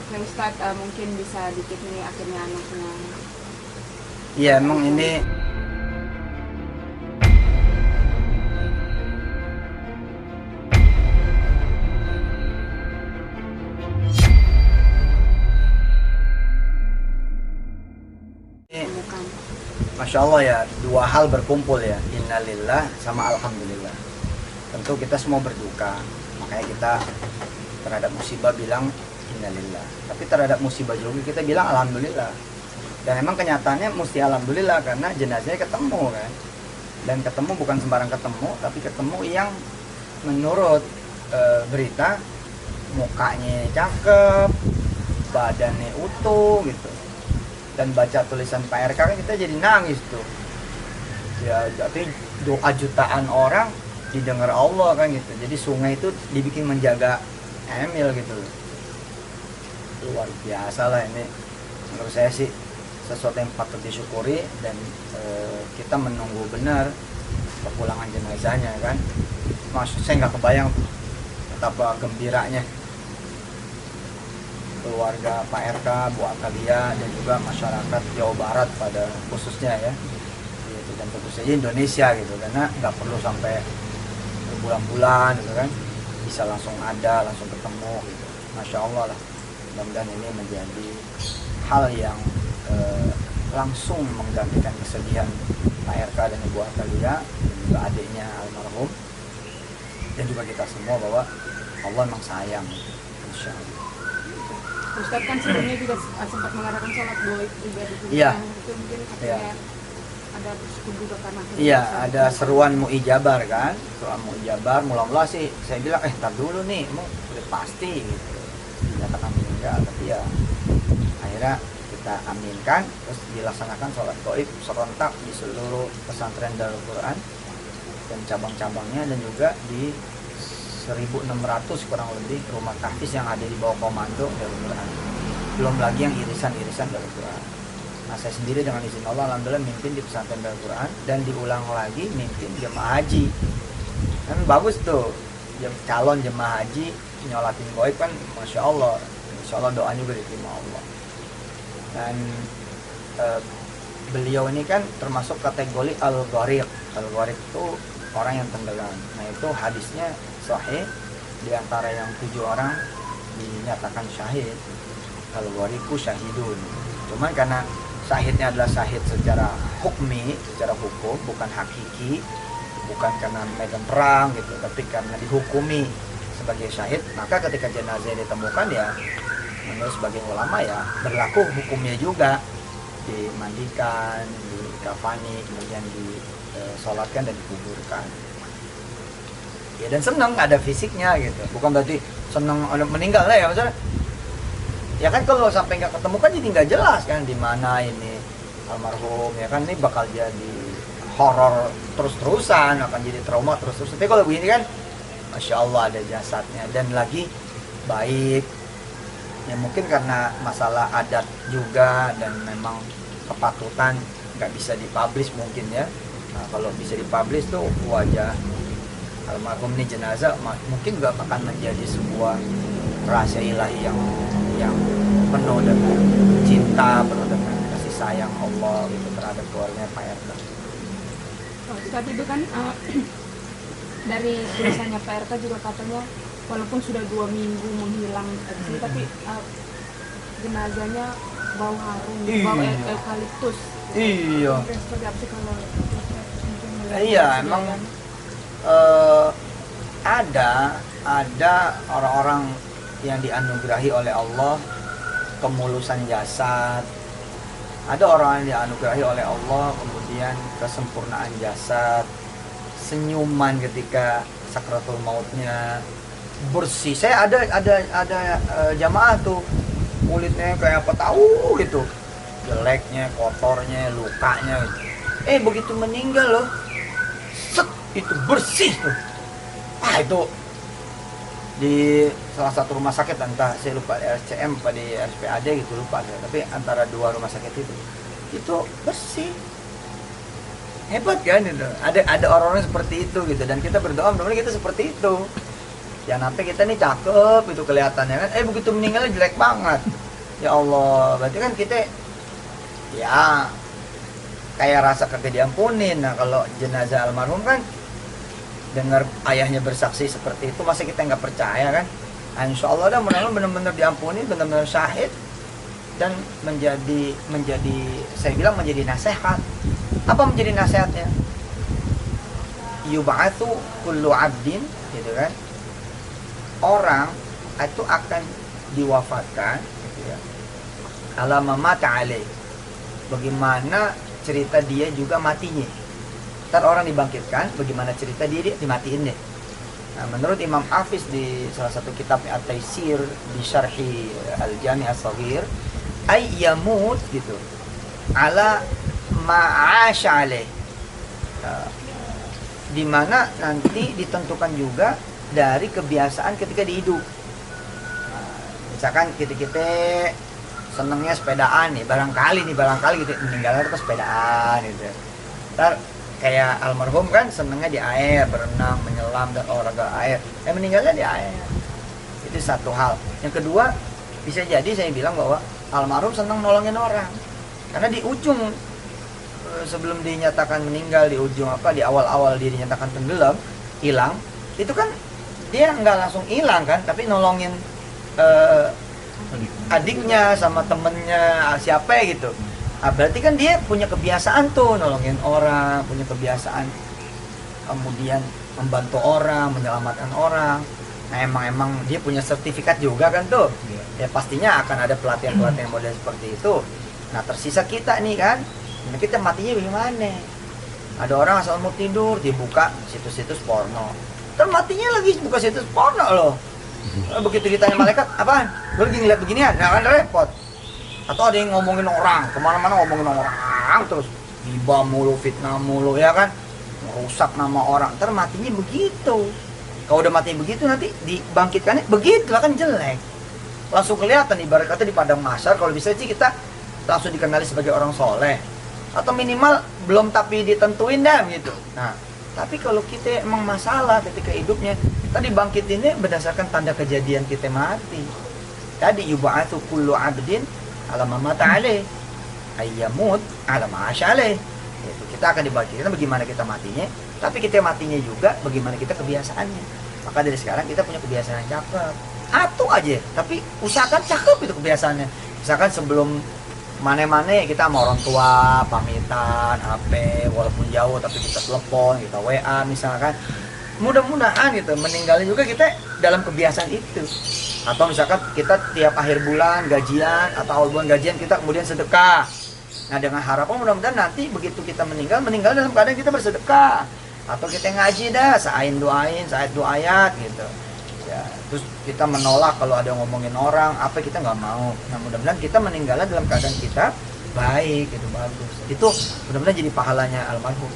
Oke Ustadz, mungkin bisa dikit nih akhirnya anaknya. Iya, emang ini Temukan. Masya Allah ya, dua hal berkumpul ya, innalillah sama alhamdulillah. Tentu kita semua berduka, makanya kita terhadap musibah bilang innalillah. Tapi terhadap musibah juga kita bilang alhamdulillah. Dan emang kenyataannya mesti alhamdulillah karena jenazahnya ketemu kan. Dan ketemu bukan sembarang ketemu, tapi ketemu yang menurut berita mukanya cakep, badannya utuh gitu. Dan baca tulisan Pak RK kan kita jadi nangis tuh ya, tapi doa jutaan orang didengar Allah kan gitu. Jadi sungai itu dibikin menjaga Emil gitu, luar biasa lah ini. Menurut saya sih sesuatu yang patut disyukuri dan kita menunggu benar kepulangan jenazahnya kan. Maksud saya nggak kebayang betapa gembiranya keluarga Pak RK, Bu Atalia, dan juga masyarakat Jawa Barat pada khususnya ya, gitu. Dan tentu saja Indonesia gitu, karena nggak perlu sampai berbulan-bulan gitu kan, bisa langsung ada, langsung ketemu gitu. Masya Allah lah, mudah-mudahan ini menjadi hal yang langsung menggantikan kesedihan Pak RK dan Ibu Atalia dan juga adiknya almarhum, dan juga kita semua bahwa Allah memang sayang, insya Allah. Ustadz kan sebelumnya juga sempat mengadakan sholat goib juga di sini. Iya. Itu mungkin Iya. akhirnya ada bersyukur juga karena Iya, ada seruan muijabar kan, seruan muijabar. Mula-mula sih saya bilang, ntar dulu nih, mau udah pasti gitu. Nyatakan meninggal, tapi ya akhirnya kita aminkan, terus dilaksanakan sholat goib serentak di seluruh pesantren Darul Quran dan cabang-cabangnya, dan juga di 1.600 kurang lebih rumah tahfiz yang ada di bawah komando Darul Quran. Belum lagi yang irisan-irisan Darul Quran. Nah, saya sendiri dengan izin Allah alhamdulillah mimpin di pesantren Darul Quran, dan diulang lagi mimpin jemaah haji. Kan bagus tuh, calon jemaah haji nyolatin goib kan, masya Allah. Insya Allah doa juga diterima Allah. Dan beliau ini kan termasuk kategori al-ghariq. Al-ghariq itu orang yang tenggelam. Nah, itu hadisnya sahih, di antara yang 7 orang dinyatakan syahid. Al-ghariqu syahidun. Cuman karena syahidnya adalah syahid secara hukmi, secara hukum, bukan hakiki, bukan karena medan perang gitu, tapi karena dihukumi sebagai syahid, maka ketika jenazah ditemukan ya menurut sebagian ulama ya berlaku hukumnya juga, dimandikan, dikafani, kemudian disolatkan dan dikuburkan. Ya, dan senang ada fisiknya gitu, bukan berarti senang meninggal lah ya, maksudnya ya kan kalau sampai nggak ketemu kan jadi nggak jelas kan di mana ini almarhum, ya kan ini bakal jadi horor terus-terusan, akan jadi trauma terus-terusan. Tapi kalau begini kan masya Allah ada jasadnya, dan lagi baik ya, mungkin karena masalah adat juga dan memang kepatutan nggak bisa dipublish mungkin ya. Nah, kalau bisa dipublish tuh wajah almarhum ini jenazah mungkin juga akan menjadi sebuah rahasia ilahi yang penuh dengan cinta, penuh dengan kasih sayang Allah gitu terhadap keluarganya Pak RK. Ustadz itu kan dari tulisannya Pak RK juga katanya walaupun sudah 2 minggu menghilang dari sini, tapi jenazahnya bau harum, bau eukaliptus. Iya. Seperti apa sih kalau Iya, emang ada orang-orang yang dianugerahi oleh Allah kemulusan jasad, ada orang yang dianugerahi oleh Allah kemudian kesempurnaan jasad, senyuman ketika sakratul mautnya bersih. Saya ada jamaah tuh kulitnya kayak apa tahu gitu, jeleknya, kotornya, lukanya gitu. Begitu meninggal loh, set, itu bersih tuh. Itu di salah satu rumah sakit, entah saya lupa RCM apa di RSPAD gitu, lupa saya, tapi antara 2 rumah sakit itu bersih, hebat kan itu. Ada orang-orang seperti itu gitu, dan kita berdoa mudah-mudahan kita seperti itu. Jangan sampai kita nih cakep itu kelihatannya kan, begitu meninggalnya jelek banget. Ya Allah, berarti kan kita ya kayak rasa kagak diampunin. Nah kalau jenazah almarhum kan dengar ayahnya bersaksi seperti itu, masa kita nggak percaya kan? Nah, insya Allah dah mudah-mudahan benar-benar diampuni, benar-benar syahid dan menjadi saya bilang menjadi nasihat. Apa menjadi nasihatnya? Yub'atsu kullu 'abdin, gitu kan? Orang itu akan diwafatkan, gitu ya. Ala mamata alaih. Bagaimana cerita dia juga matinya. Ntar orang dibangkitkan, bagaimana cerita dia dimatiin deh. Nah, menurut Imam Hafiz di salah satu kitabnya At-Taisir di Syarhi Al-Jami' As-Shaghir, ay yamut gitu ala ma'asha alaih. Di mana nanti ditentukan juga dari kebiasaan ketika dihidup. Misalkan kita senengnya sepedaan nih, barangkali gitu meninggalnya terus sepedaan gitu. Ntar kayak almarhum kan senengnya di air, berenang, menyelam dan olahraga air. Meninggalnya di air. Itu satu hal. Yang kedua, bisa jadi saya bilang bahwa almarhum senang nolongin orang. Karena di ujung sebelum dinyatakan meninggal, di ujung di awal-awal dia dinyatakan tenggelam, hilang, itu kan dia nggak langsung hilang kan, tapi nolongin adiknya sama temennya siapa gitu. Nah, berarti kan dia punya kebiasaan tuh nolongin orang, punya kebiasaan kemudian membantu orang, menyelamatkan orang. Nah emang dia punya sertifikat juga kan tuh. Ya pastinya akan ada pelatihan-pelatihan model seperti itu. Nah tersisa kita nih kan, nah, kita matinya gimana? Ada orang asal mau tidur dibuka situs-situs porno, terus matinya lagi buka situs porno loh. Begitu ditanya malaikat, apaan? Gue lagi ngeliat beginian, nah kan repot. Atau ada yang ngomongin orang, kemana-mana ngomongin orang terus, riba mulu, fitnah mulu, ya kan, merusak nama orang, ntar matinya begitu. Kalau udah mati begitu nanti dibangkitkannya begitu lah kan jelek. Langsung kelihatan ibarat kata di padang mahsyar, kalau bisa sih kita langsung dikenali sebagai orang soleh. Atau minimal belum tapi ditentuin dah gitu. Nah, tapi kalau kita emang masalah ketika hidupnya, kita dibangkitinnya berdasarkan tanda kejadian kita mati. Tadi yub'atsu kullu 'abdin ala ma mata alaih ayyamut ala ma 'asha alaih. Itu kita akan dibangkitkan bagaimana kita matinya, tapi kita matinya juga bagaimana kita kebiasaannya. Maka dari sekarang kita punya kebiasaan yang cakep. Atuh aja, tapi usahakan cakep itu kebiasaannya. Misalkan sebelum mana-mana kita sama orang tua pamitan HP walaupun jauh tapi kita telepon, kita WA misalkan. Mudah-mudahan gitu meninggalnya juga kita dalam kebiasaan itu. Atau misalkan kita tiap akhir bulan gajian atau awal bulan gajian kita kemudian sedekah. Nah dengan harapan mudah-mudahan nanti begitu kita meninggal dalam keadaan kita bersedekah. Atau kita ngaji dah, sa'ain doain, sa'ain doayat gitu. Ya, terus kita menolak kalau ada ngomongin orang, apa kita nggak mau. Nah mudah-mudahan kita meninggalnya dalam keadaan kita baik, itu bagus. Itu mudah-mudahan jadi pahalanya almarhum.